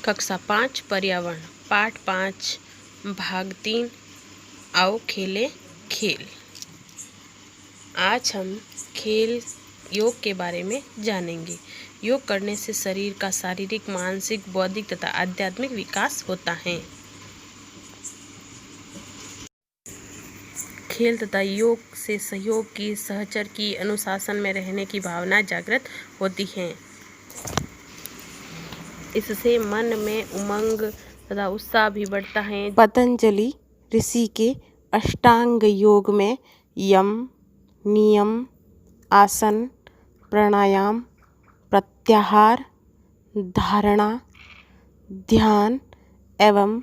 कक्षा 5 पर्यावरण पाठ 5 भाग 3 आओ खेले खेल। आज हम खेल योग के बारे में जानेंगे। योग करने से शरीर का शारीरिक, मानसिक, बौद्धिक तथा आध्यात्मिक विकास होता है। खेल तथा योग से सहयोग की, सहचर की, अनुशासन में रहने की भावना जागृत होती है। इससे मन में उमंग तथा उत्साह भी बढ़ता है। पतंजलि ऋषि के अष्टांग योग में यम, नियम, आसन, प्राणायाम, प्रत्याहार, धारणा, ध्यान एवं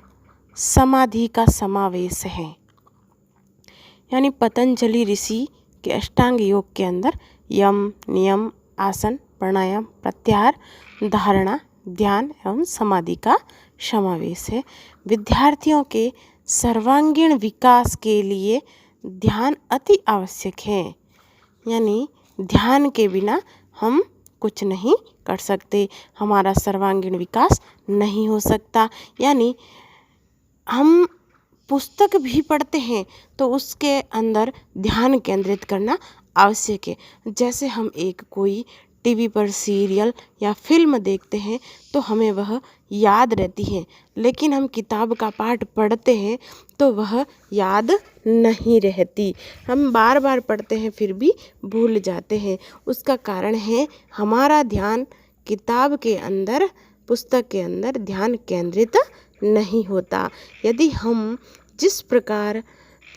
समाधि का समावेश है। यानी पतंजलि ऋषि के अष्टांग योग के अंदर यम, नियम, आसन, प्राणायाम, प्रत्याहार, धारणा, ध्यान एवं समाधि का समावेश है। विद्यार्थियों के सर्वांगीण विकास के लिए ध्यान अति आवश्यक है। यानी ध्यान के बिना हम कुछ नहीं कर सकते, हमारा सर्वांगीण विकास नहीं हो सकता। यानी हम पुस्तक भी पढ़ते हैं तो उसके अंदर ध्यान केंद्रित करना आवश्यक है। जैसे हम कोई टीवी पर सीरियल या फिल्म देखते हैं तो हमें वह याद रहती है, लेकिन हम किताब का पाठ पढ़ते हैं तो वह याद नहीं रहती। हम बार बार पढ़ते हैं फिर भी भूल जाते हैं। उसका कारण है हमारा ध्यान किताब के अंदर, पुस्तक के अंदर ध्यान केंद्रित नहीं होता। यदि हम जिस प्रकार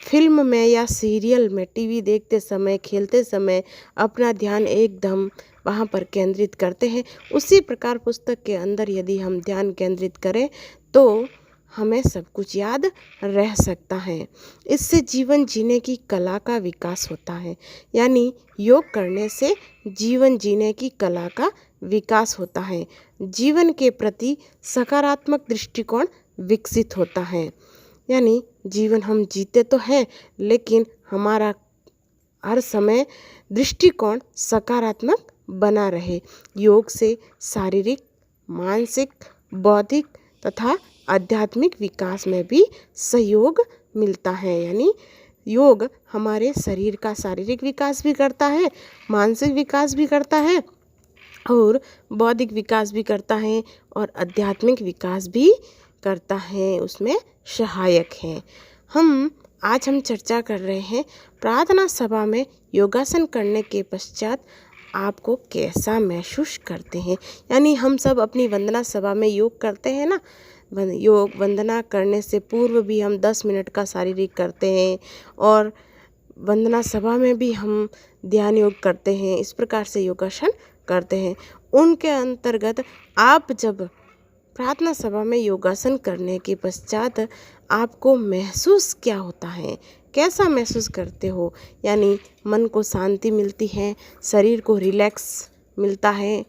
फिल्म में या सीरियल में, टीवी देखते समय, खेलते समय अपना ध्यान एकदम वहाँ पर केंद्रित करते हैं, उसी प्रकार पुस्तक के अंदर यदि हम ध्यान केंद्रित करें तो हमें सब कुछ याद रह सकता है। इससे जीवन जीने की कला का विकास होता है। यानी योग करने से जीवन जीने की कला का विकास होता है। जीवन के प्रति सकारात्मक दृष्टिकोण विकसित होता है। यानी जीवन हम जीते तो हैं, लेकिन हमारा हर समय दृष्टिकोण सकारात्मक बना रहे। योग से शारीरिक, मानसिक, बौद्धिक तथा आध्यात्मिक विकास में भी सहयोग मिलता है। यानी योग हमारे शरीर का शारीरिक विकास भी करता है, मानसिक विकास भी करता है और बौद्धिक विकास भी करता है और आध्यात्मिक विकास भी करता है, उसमें सहायक है। आज हम चर्चा कर रहे हैं प्रार्थना सभा में योगासन करने के पश्चात आपको कैसा महसूस करते हैं। यानी हम सब अपनी वंदना सभा में योग करते हैं ना, योग वंदना करने से पूर्व भी हम 10 मिनट का शारीरिक करते हैं और वंदना सभा में भी हम ध्यान योग करते हैं। इस प्रकार से योगासन करते हैं। उनके अंतर्गत आप जब प्रार्थना सभा में योगासन करने के पश्चात आपको महसूस क्या होता है, कैसा महसूस करते हो? यानी मन को शांति मिलती है, शरीर को रिलैक्स मिलता है,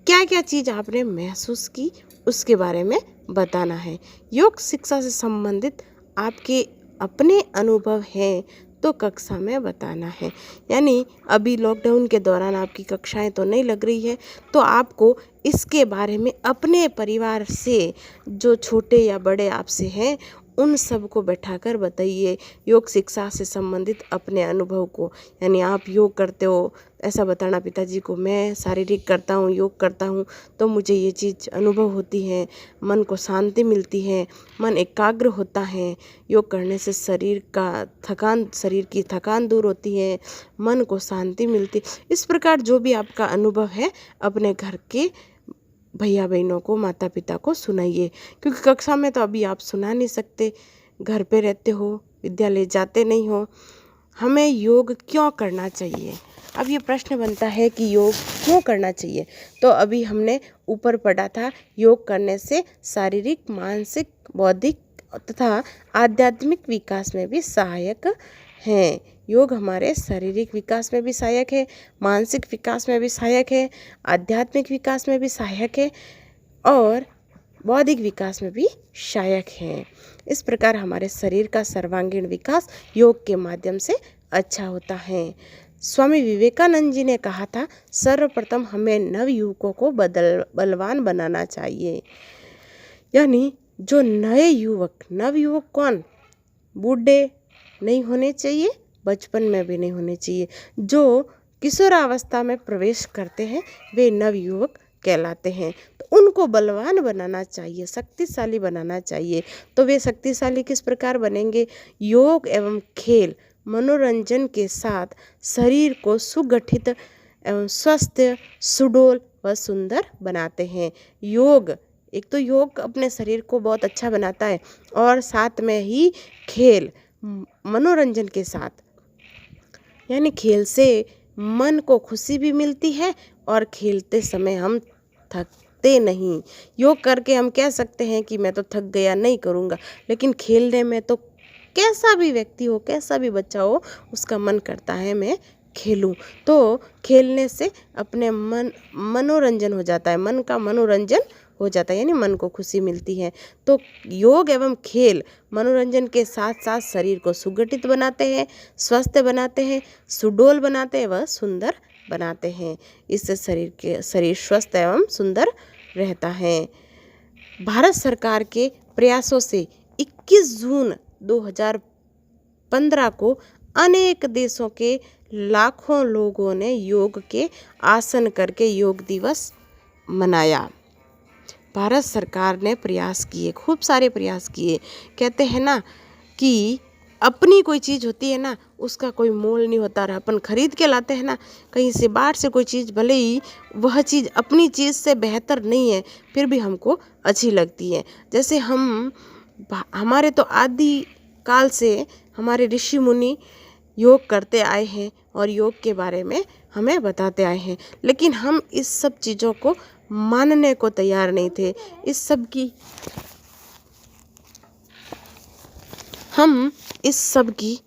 क्या क्या चीज़ आपने महसूस की उसके बारे में बताना है। योग शिक्षा से संबंधित आपके अपने अनुभव हैं तो कक्षा में बताना है। यानी अभी लॉकडाउन के दौरान आपकी कक्षाएं तो नहीं लग रही है, तो आपको इसके बारे में अपने परिवार से, जो छोटे या बड़े आपसे हैं, उन सबको बैठाकर बताइए योग शिक्षा से संबंधित अपने अनुभव को। यानी आप योग करते हो ऐसा बताना पिताजी को, मैं शारीरिक करता हूँ, योग करता हूँ तो मुझे ये चीज़ अनुभव होती है, मन को शांति मिलती है, मन एकाग्र होता है, योग करने से शरीर की थकान दूर होती है, मन को शांति मिलती। इस प्रकार जो भी आपका अनुभव है अपने घर के भैया बहनों को, माता पिता को सुनाइए, क्योंकि कक्षा में तो अभी आप सुना नहीं सकते, घर पे रहते हो, विद्यालय जाते नहीं हो। हमें योग क्यों करना चाहिए? अब ये प्रश्न बनता है कि योग क्यों करना चाहिए। तो अभी हमने ऊपर पढ़ा था, योग करने से शारीरिक, मानसिक, बौद्धिक तथा आध्यात्मिक विकास में भी सहायक हैं। योग हमारे शारीरिक विकास में भी सहायक है, मानसिक विकास में भी सहायक है, आध्यात्मिक विकास में भी सहायक है और बौद्धिक विकास में भी सहायक है। इस प्रकार हमारे शरीर का सर्वांगीण विकास योग के माध्यम से अच्छा होता है। स्वामी विवेकानंद जी ने कहा था, सर्वप्रथम हमें नवयुवकों को बलवान बनाना चाहिए। यानी जो नए युवक, नवयुवक कौन, बूढ़े नहीं होने चाहिए, बचपन में भी नहीं होने चाहिए, जो किशोरावस्था में प्रवेश करते हैं वे नवयुवक कहलाते हैं। तो उनको बलवान बनाना चाहिए, शक्तिशाली बनाना चाहिए। तो वे शक्तिशाली किस प्रकार बनेंगे? योग एवं खेल मनोरंजन के साथ शरीर को सुगठित एवं स्वस्थ, सुडौल व सुंदर बनाते हैं। योग, एक तो योग अपने शरीर को बहुत अच्छा बनाता है और साथ में ही खेल मनोरंजन के साथ, यानी खेल से मन को खुशी भी मिलती है और खेलते समय हम थकते नहीं। योग करके हम कह सकते हैं कि मैं तो थक गया, नहीं करूँगा, लेकिन खेलने में तो कैसा भी व्यक्ति हो, कैसा भी बच्चा हो, उसका मन करता है मैं खेलूं। तो खेलने से अपने मनोरंजन हो जाता है, मन का मनोरंजन हो जाता है, यानी मन को खुशी मिलती है। तो योग एवं खेल मनोरंजन के साथ साथ शरीर को सुगठित बनाते हैं, स्वस्थ बनाते हैं, सुडौल बनाते हैं व सुंदर बनाते हैं। इससे शरीर स्वस्थ एवं सुंदर रहता है। भारत सरकार के प्रयासों से 21 जून 2015 को अनेक देशों के लाखों लोगों ने योग के आसन करके योग दिवस मनाया। भारत सरकार ने प्रयास किए, खूब सारे प्रयास किए। कहते हैं ना कि अपनी कोई चीज़ होती है ना, उसका कोई मोल नहीं होता। और अपन खरीद के लाते हैं ना कहीं से, बाहर से कोई चीज़, भले ही वह चीज़ अपनी चीज़ से बेहतर नहीं है, फिर भी हमको अच्छी लगती है। जैसे हमारे तो आदि काल से हमारे ऋषि मुनि योग करते आए हैं और योग के बारे में हमें बताते आए हैं, लेकिन हम इस सब चीज़ों को मानने को तैयार नहीं थे। हम इस सब की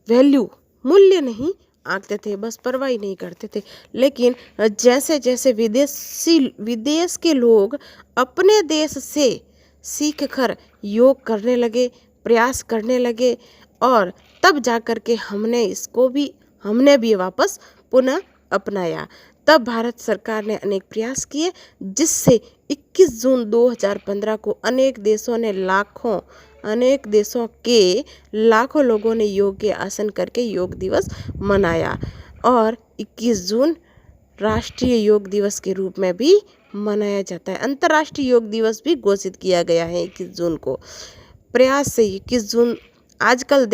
वैल्यू, मूल्य नहीं आंकते थे, बस परवाह नहीं करते थे। लेकिन जैसे जैसे विदेश के लोग अपने देश से सीख कर योग करने लगे, प्रयास करने लगे, और तब जाकर के हमने भी वापस पुनः अपनाया। तब भारत सरकार ने अनेक प्रयास किए, जिससे 21 जून 2015 को अनेक देशों के लाखों लोगों ने योग के आसन करके योग दिवस मनाया। और 21 जून राष्ट्रीय योग दिवस के रूप में भी मनाया जाता है। अंतर्राष्ट्रीय योग दिवस भी घोषित किया गया है 21 जून को। प्रयास से 21 जून आजकल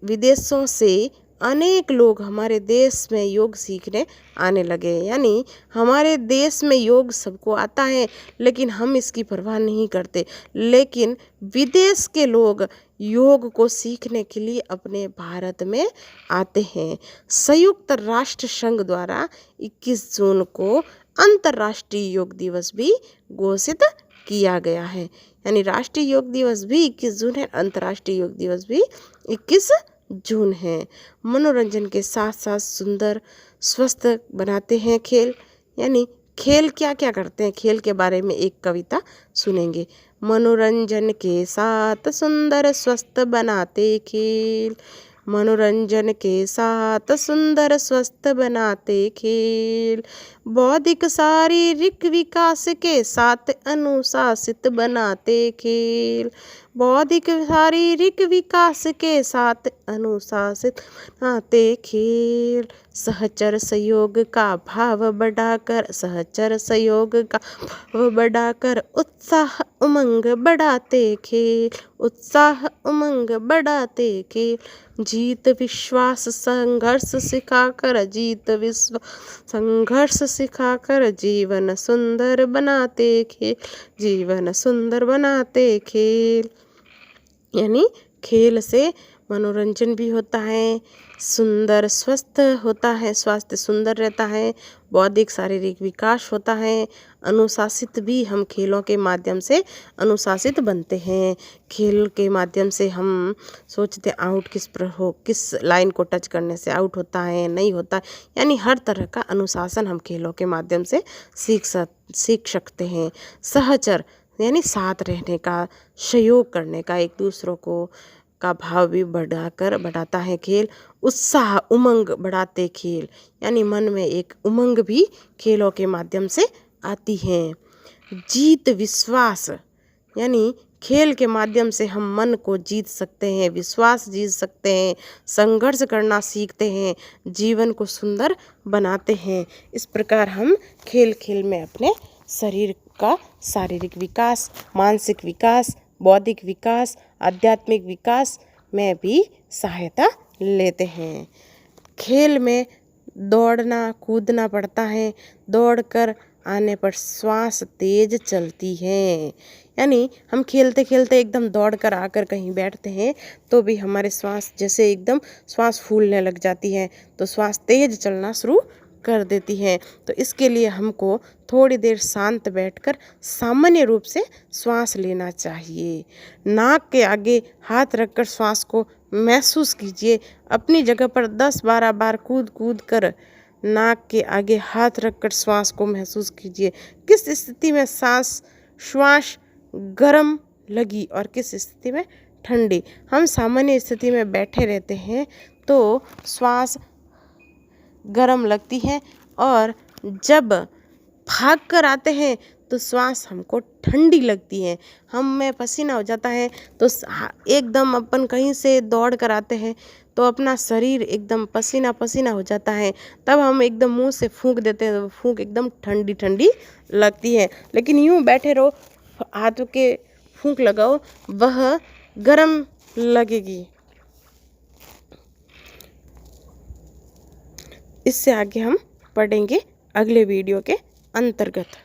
विदेशों से अनेक लोग हमारे देश में योग सीखने आने लगे हैं। यानी हमारे देश में योग सबको आता है, लेकिन हम इसकी परवाह नहीं करते। लेकिन विदेश के लोग योग को सीखने के लिए अपने भारत में आते हैं। संयुक्त राष्ट्र संघ द्वारा 21 जून को अंतर्राष्ट्रीय योग दिवस भी घोषित किया गया है। यानी राष्ट्रीय योग दिवस भी 21 जून है, अंतर्राष्ट्रीय योग दिवस भी 21 जून है। मनोरंजन के साथ साथ सुंदर, स्वस्थ बनाते हैं खेल। यानी खेल क्या क्या करते हैं, खेल के बारे में एक कविता सुनेंगे। मनोरंजन के साथ सुंदर स्वस्थ बनाते खेल, मनोरंजन के साथ सुंदर स्वस्थ बनाते खेल, बौद्धिक शारीरिक विकास के साथ अनुशासित बनाते खेल, बौद्धिक शारीरिक विकास के साथ अनुशासित बनाते खेल, सहचर सहयोग का भाव बढ़ाकर, सहचर सहयोग का भाव बढ़ाकर उत्साह उमंग बढ़ाते खेल, उत्साह उमंग बढ़ाते खेल, जीत विश्वास संघर्ष सिखाकर, जीत विश्वास संघर्ष सिखाकर जीवन सुंदर बनाते खेल, जीवन सुंदर बनाते खेल। यानी खेल से मनोरंजन भी होता है, सुंदर स्वस्थ होता है, स्वास्थ्य सुंदर रहता है, बौद्धिक शारीरिक विकास होता है, अनुशासित भी हम खेलों के माध्यम से अनुशासित बनते हैं। खेल के माध्यम से हम सोचते आउट किस लाइन को टच करने से आउट होता है, नहीं होता। यानी हर तरह का अनुशासन हम खेलों के माध्यम से सीख सकते हैं। सहचर यानी साथ रहने का, सहयोग करने का, एक दूसरों को का भाव भी बढ़ाता है खेल। उत्साह उमंग बढ़ाते खेल, यानी मन में एक उमंग भी खेलों के माध्यम से आती है। जीत विश्वास, यानी खेल के माध्यम से हम मन को जीत सकते हैं, विश्वास जीत सकते हैं, संघर्ष करना सीखते हैं, जीवन को सुंदर बनाते हैं। इस प्रकार हम खेल खेल में अपने शरीर का शारीरिक विकास, मानसिक विकास, बौद्धिक विकास, आध्यात्मिक विकास में भी सहायता लेते हैं। खेल में दौड़ना कूदना पड़ता है, दौड़कर आने पर श्वास तेज चलती है, यानी हम खेलते खेलते एकदम दौड़ कर आकर कहीं बैठते हैं तो भी हमारे श्वास जैसे एकदम श्वास फूलने लग जाती है, तो श्वास तेज चलना शुरू कर देती है। तो इसके लिए हमको थोड़ी देर शांत बैठकर सामान्य रूप से श्वास लेना चाहिए। नाक के आगे हाथ रखकर श्वास को महसूस कीजिए। अपनी जगह पर 10-12 बार कूद कूद कर नाक के आगे हाथ रखकर श्वास को महसूस कीजिए। किस स्थिति में श्वास गर्म लगी और किस स्थिति में ठंडी। हम सामान्य स्थिति में बैठे रहते हैं तो श्वास गर्म लगती है, और जब भाग कर आते हैं तो श्वास हमको ठंडी लगती है। हम में पसीना हो जाता है तो एकदम अपन कहीं से दौड़ कर आते हैं तो अपना शरीर एकदम पसीना पसीना हो जाता है, तब हम एकदम मुंह से फूंक देते हैं तो फूंक एकदम ठंडी ठंडी लगती है। लेकिन यूं बैठे रहो, हाथों के फूंक लगाओ, वह गर्म लगेगी। इससे आगे हम पढ़ेंगे अगले वीडियो के अंतर्गत।